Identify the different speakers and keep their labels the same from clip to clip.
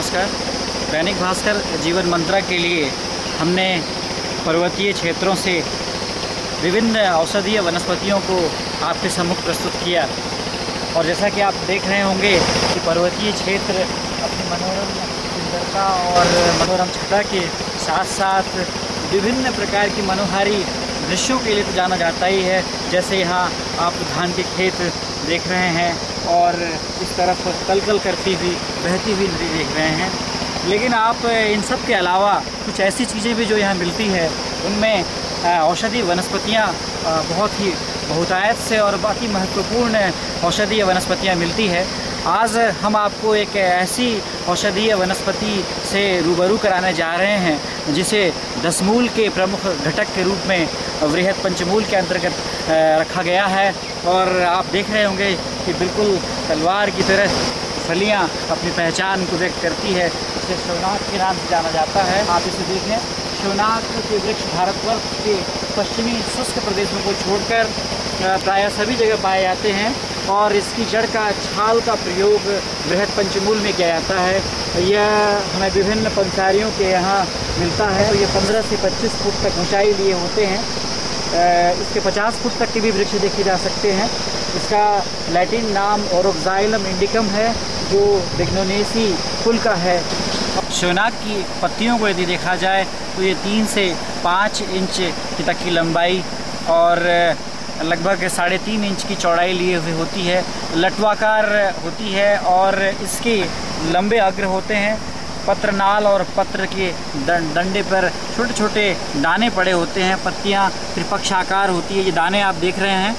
Speaker 1: नमस्कार। दैनिक भास्कर जीवन मंत्रा के लिए हमने पर्वतीय क्षेत्रों से विभिन्न औषधीय वनस्पतियों को आपके सम्मुख प्रस्तुत किया। और जैसा कि आप देख रहे होंगे कि पर्वतीय क्षेत्र अपनी मनोरम सुंदरता और मनोरम छटा के साथ साथ विभिन्न प्रकार की मनोहारी दृश्यों के लिए तो जाना जाता ही है। जैसे यहाँ आप धान के खेत देख रहे हैं और इस तरफ कलकल करती हुई बहती हुई नदी देख रहे हैं। लेकिन आप इन सब के अलावा कुछ ऐसी चीज़ें भी जो यहाँ मिलती है, उनमें औषधीय वनस्पतियाँ बहुत ही बहुतायत से और बाकी महत्वपूर्ण औषधीय वनस्पतियाँ मिलती है। आज हम आपको एक ऐसी औषधीय वनस्पति से रूबरू कराने जा रहे हैं जिसे दशमूल के प्रमुख घटक के रूप में वृहद पंचमूल के अंतर्गत रखा गया है। और आप देख रहे होंगे कि बिल्कुल तलवार की तरह फलियां अपनी पहचान को व्यक्त करती है। इसे शिवनाक के नाम से जाना जाता है। आप इसे देखें, शिवनाक के वृक्ष भारतवर्ष के पश्चिमी शुष्क प्रदेशों को छोड़कर प्रायः सभी जगह पाए जाते हैं और इसकी जड़ का छाल का प्रयोग वृहद पंचमूल में किया जाता है। यह हमें विभिन्न पंसारियों के यहाँ मिलता है। तो ये 15 से 25 फुट तक ऊंचाई लिए होते हैं। इसके 50 फुट तक के भी वृक्ष देखे जा सकते हैं। इसका लैटिन नाम ओरोक्साइलम इंडिकम है, जो बिग्नोनेसी कुल का है। शिवनाक की पत्तियों को यदि देखा जाए तो ये 3 से 5 इंच तक की लंबाई और लगभग 3.5 इंच की चौड़ाई लिए हुई होती है। लटवाकार होती है और इसके लंबे अग्र होते हैं। पत्रनाल और पत्र के डंडे पर छोटे छोटे दाने पड़े होते हैं। पत्तियां त्रिपक्षाकार होती है। ये दाने आप देख रहे हैं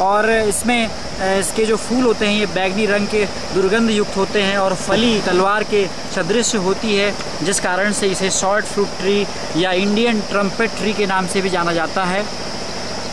Speaker 1: और इसमें इसके जो फूल होते हैं ये बैगनी रंग के दुर्गंध युक्त होते हैं और फली तलवार के सदृश होती है, जिस कारण से इसे शॉर्ट फ्रूट ट्री या इंडियन ट्रम्पेट ट्री के नाम से भी जाना जाता है।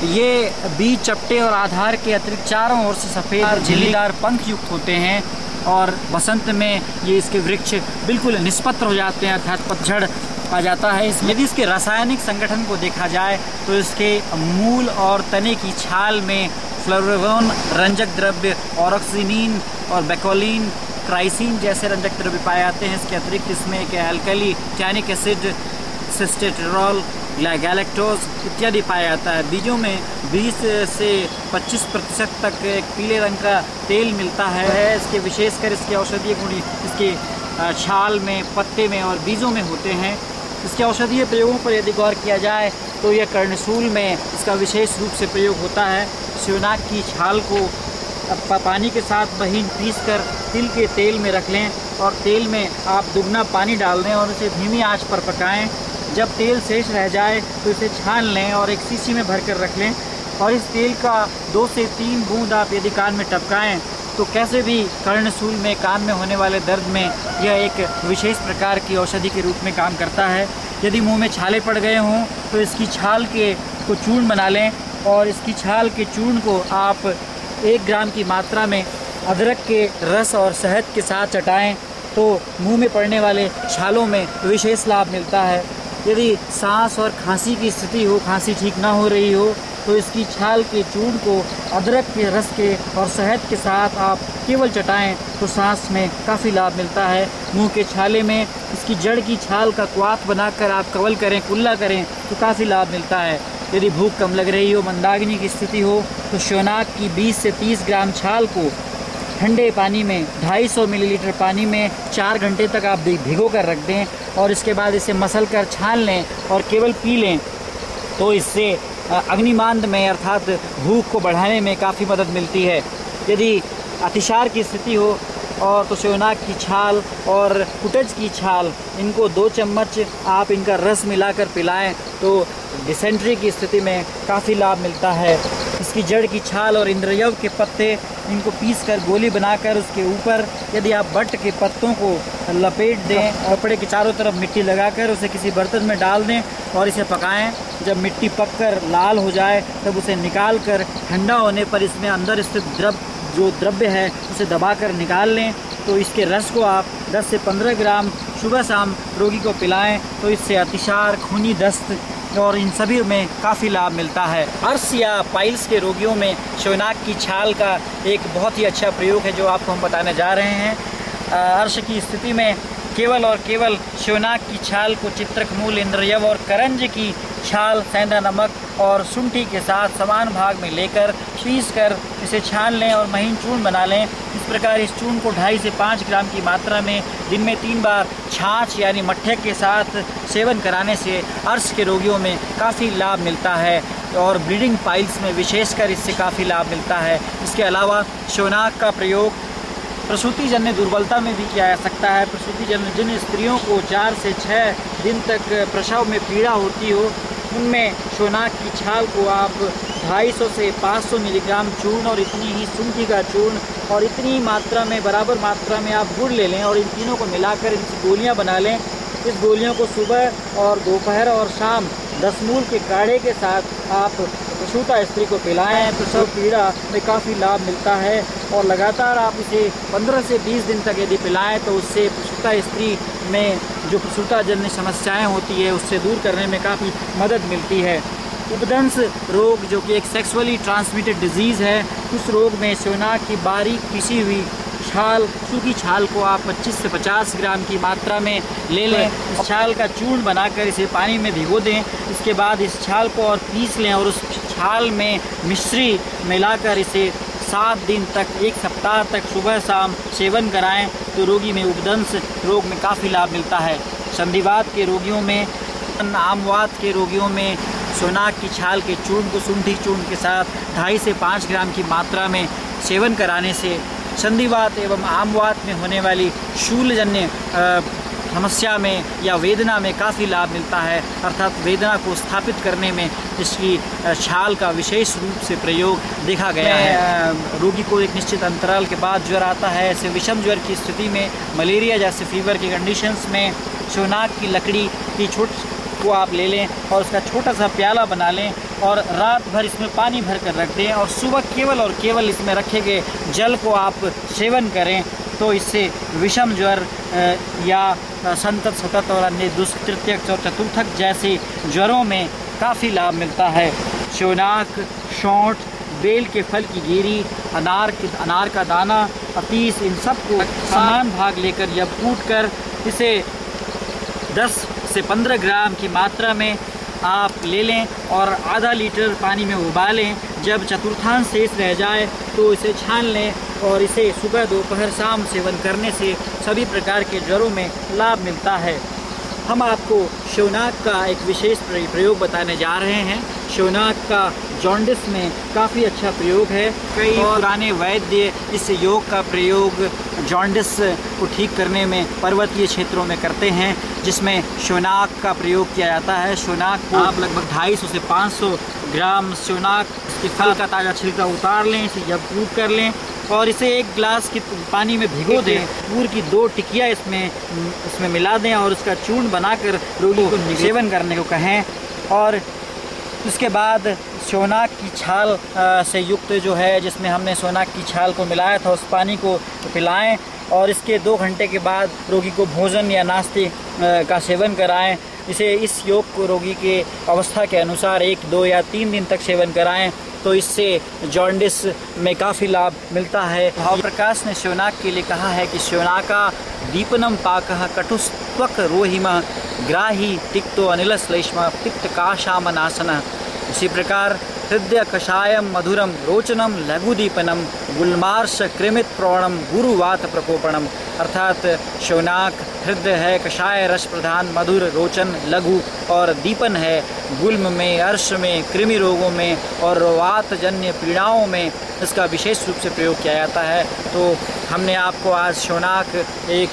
Speaker 1: ये बीज चपटे और आधार के अतिरिक्त चारों ओर से सफ़ेद झिल्लीदार पंख युक्त होते हैं और बसंत में ये इसके वृक्ष बिल्कुल निष्पत्र हो जाते हैं, अर्थात पतझड़ आ जाता है। यदि इसके रासायनिक संगठन को देखा जाए तो इसके मूल और तने की छाल में फ्लोरोवन रंजक द्रव्य, ऑरोक्सिनिन और बैकोलिन, क्राइसिन जैसे रंजक द्रव्य पाए जाते हैं। इसके अतिरिक्त इसमें एक एल्कली टैनिक एसिड, सिस्टेटरॉल, गैलेक्टोज इत्यादि पाया जाता है। बीजों में 20 से 25% तक एक पीले रंग का तेल मिलता है। इसके विशेषकर इसके औषधीय गुण इसके छाल में, पत्ते में और बीजों में होते हैं। इसके औषधीय प्रयोगों पर यदि गौर किया जाए तो यह कर्णशूल में इसका विशेष रूप से प्रयोग होता है। शिवनाक की छाल को पानी के साथ महीन पीसकर तिल के तेल में रख लें और तेल में आप दुगना पानी डाल दें और उसे धीमी आंच पर पकाएं। जब तेल शेष रह जाए तो इसे छान लें और एक शीशी में भरकर रख लें और इस तेल का 2 से 3 बूंद आप यदि कान में टपकाएं तो कैसे भी कर्णशूल में, कान में होने वाले दर्द में यह एक विशेष प्रकार की औषधि के रूप में काम करता है। यदि मुंह में छाले पड़ गए हों तो इसकी छाल को चूर्ण बना लें और इसकी छाल के चूर्ण को आप 1 ग्राम की मात्रा में अदरक के रस और शहद के साथ चटाएं तो मुंह में पड़ने वाले छालों में विशेष लाभ मिलता है। यदि सांस और खांसी की स्थिति हो, खांसी ठीक ना हो रही हो, तो इसकी छाल के चूर्ण को अदरक के रस के और शहद के साथ आप केवल चटाएं तो सांस में काफ़ी लाभ मिलता है। मुंह के छाले में इसकी जड़ की छाल का क्वाथ बनाकर आप कवल करें, कुल्ला करें तो काफ़ी लाभ मिलता है। यदि भूख कम लग रही हो, मंदाग्नि की स्थिति हो, तो शिवनाक की 20 से 30 ग्राम छाल को ठंडे पानी में 250 मिलीलीटर पानी में 4 घंटे तक आप भिगो कर रख दें और इसके बाद इसे मसल कर छान लें और केवल पी लें तो इससे अग्निमांद में अर्थात भूख को बढ़ाने में काफ़ी मदद मिलती है। यदि अतिसार की स्थिति हो और तो शिवनाक की छाल और कुटज की छाल, इनको 2 चम्मच आप इनका रस मिलाकर पिलाएं तो डिसेंट्री की स्थिति में काफ़ी लाभ मिलता है। इसकी जड़ की छाल और इंद्रयव के पत्ते, इनको पीसकर गोली बनाकर उसके ऊपर यदि आप बट के पत्तों को लपेट दें और कपड़े के चारों तरफ मिट्टी लगाकर उसे किसी बर्तन में डाल दें और इसे पकाएं। जब मिट्टी पककर लाल हो जाए तब उसे निकाल कर ठंडा होने पर इसमें अंदर स्थित द्रव्य है उसे दबाकर निकाल लें तो इसके रस को आप 10 से 15 ग्राम सुबह शाम रोगी को पिलाएं तो इससे अतिसार, खूनी दस्त और इन सभी में काफ़ी लाभ मिलता है। अर्श या पाइल्स के रोगियों में शिवनाक की छाल का एक बहुत ही अच्छा प्रयोग है जो आपको हम बताने जा रहे हैं। अर्श की स्थिति में केवल और केवल शिवनाग की छाल को चित्रकमूल, इंद्रयव और करंज की छाल, सेंधा नमक और शुंठी के साथ समान भाग में लेकर पीस कर इसे छान लें और महीन चूर्ण बना लें। इस प्रकार इस चूर्ण को 2.5 से 5 ग्राम की मात्रा में दिन में 3 बार छाछ यानी मट्ठे के साथ सेवन कराने से अर्श के रोगियों में काफ़ी लाभ मिलता है और ब्लीडिंग पाइल्स में विशेषकर इससे काफ़ी लाभ मिलता है। इसके अलावा शिवनाग का प्रयोग प्रसूति जन्य दुर्बलता में भी किया जा सकता है। प्रसूति जन्य जिन स्त्रियों को 4 से 6 दिन तक प्रसव में पीड़ा होती हो, उनमें शिवनाग की छाल को आप 250 से 500 मिलीग्राम चूर्ण और इतनी ही शुंठी का चूर्ण और इतनी मात्रा में, बराबर मात्रा में आप गुड़ ले लें और इन तीनों को मिलाकर इनकी गोलियां बना लें। इस गोलियों को सुबह और दोपहर और शाम 10 मूल के काढ़े के साथ आप प्रसूता स्त्री को पिलाएं। प्रसव पीड़ा में काफ़ी लाभ मिलता है और लगातार आप इसे 15 से 20 दिन तक यदि पिलाएं तो उससे प्रसूता स्त्री में जो प्रसूता जन्य समस्याएं होती है उससे दूर करने में काफ़ी मदद मिलती है। उपदंस रोग जो कि एक सेक्सुअली ट्रांसमिटेड डिजीज़ है, उस रोग में शिवनाग की बारीक पिसी हुई छाल, सूखी छाल को आप 25 से 50 ग्राम की मात्रा में ले लें। इस छाल का चूर्ण बनाकर इसे पानी में भिगो दें। इसके बाद इस छाल को और पीस लें और उस छाल में मिश्री मिलाकर इसे 7 दिन तक, 1 सप्ताह तक सुबह शाम सेवन कराएं तो रोगी में उपदंस रोग में काफ़ी लाभ मिलता है। संधिवात के रोगियों में, आमवात के रोगियों में शिवनाग की छाल के चूर्ण को शुंठी चूर्ण के साथ 2.5 से 5 ग्राम की मात्रा में सेवन कराने से संधिवात एवं आमवात में होने वाली शूलजन्य समस्या में या वेदना में काफ़ी लाभ मिलता है। अर्थात वेदना को स्थापित करने में इसकी छाल का विशेष रूप से प्रयोग देखा गया है। रोगी को एक निश्चित अंतराल के बाद ज्वर आता है। ऐसे विषम ज्वर की स्थिति में, मलेरिया जैसे फीवर की कंडीशंस में शिवनाग की लकड़ी की को आप ले लें और उसका छोटा सा प्याला बना लें और रात भर इसमें पानी भर कर रख दें और सुबह केवल और केवल इसमें रखे गए जल को आप सेवन करें तो इससे विषम ज्वर या संतत, सतत और अन्य तृतीयक और चतुर्थक जैसे ज्वरों में काफ़ी लाभ मिलता है। शिवनाग, शौंठ, बेल के फल की गिरी, अनार का दाना, अतीस, इन सब को समान भाग लेकर या कूट कर इसे 10 से 15 ग्राम की मात्रा में आप ले लें और आधा लीटर पानी में उबालें। जब चतुर्थांश शेष रह जाए तो इसे छान लें और इसे सुबह, दोपहर, शाम सेवन करने से सभी प्रकार के ज्वरों में लाभ मिलता है। हम आपको शिवनाग का एक विशेष प्रयोग बताने जा रहे हैं। शिवनाग का जॉन्डिस में काफ़ी अच्छा प्रयोग है। कई पुराने वैद्य इस योग का प्रयोग जॉन्डिस को ठीक करने में पर्वतीय क्षेत्रों में करते हैं, जिसमें शिवनाग का प्रयोग किया जाता है। शिवनाग को आप लगभग 250 से 500 ग्राम शिवनाग के फल का ताज़ा छिलका उतार लें, इसे जब कूट कर लें और इसे 1 गिलास की पानी में भिगो दें। पूर की 2 टिकिया इसमें मिला दें और उसका चूर्ण बनाकर रोगी को सेवन करने को कहें। और उसके बाद शिवनाग की छाल से युक्त जो है, जिसमें हमने शिवनाग की छाल को मिलाया था, उस पानी को पिलाएं और इसके 2 घंटे के बाद रोगी को भोजन या नाश्ते का सेवन कराएं। इस योग को रोगी के अवस्था के अनुसार 1, 2 या 3 दिन तक सेवन कराएं तो इससे जॉन्डिस में काफ़ी लाभ मिलता है। भाव प्रकाश ने शिवनाग के लिए कहा है कि शिवनाका दीपनम पाकः कटुस्त्वक रोहिम ग्राही तिक्तो अनिल श्लेष्म तिक्त काशामनासन। इसी प्रकार हृदय कषायम मधुरम रोचनम लघुदीपनम गुलमार्श कृमित प्रौणम गुरुवात प्रकोपणम। अर्थात शिवनाग हृदय है, कषाय रस प्रधान, मधुर, रोचन, लघु और दीपन है। गुल्म में, अर्श में, कृमि रोगों में और वात जन्य पीड़ाओं में इसका विशेष रूप से प्रयोग किया जाता है। तो हमने आपको आज शिवनाग एक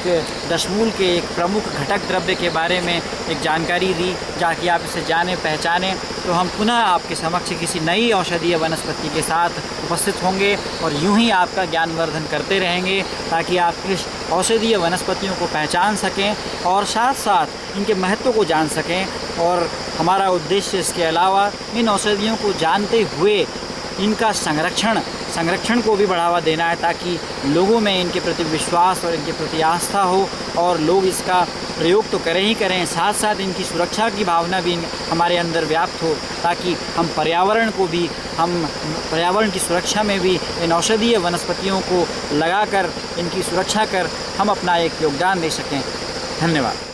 Speaker 1: दशमूल के एक प्रमुख घटक द्रव्य के बारे में एक जानकारी दी, ताकि आप इसे जाने पहचानें। तो हम पुनः आपके समक्ष किसी नई औषधीय वनस्पति के साथ उपस्थित होंगे और यूं ही आपका ज्ञानवर्धन करते रहेंगे ताकि आप इस औषधीय वनस्पतियों को पहचान सकें और साथ साथ इनके महत्व को जान सकें। और हमारा उद्देश्य इसके अलावा इन औषधियों को जानते हुए इनका संरक्षण को भी बढ़ावा देना है, ताकि लोगों में इनके प्रति विश्वास और इनके प्रति आस्था हो और लोग इसका प्रयोग तो करें ही करें, साथ साथ इनकी सुरक्षा की भावना भी हमारे अंदर व्याप्त हो, ताकि हम पर्यावरण की सुरक्षा में भी इन औषधीय वनस्पतियों को लगाकर इनकी सुरक्षा कर हम अपना एक योगदान दे सकें। धन्यवाद।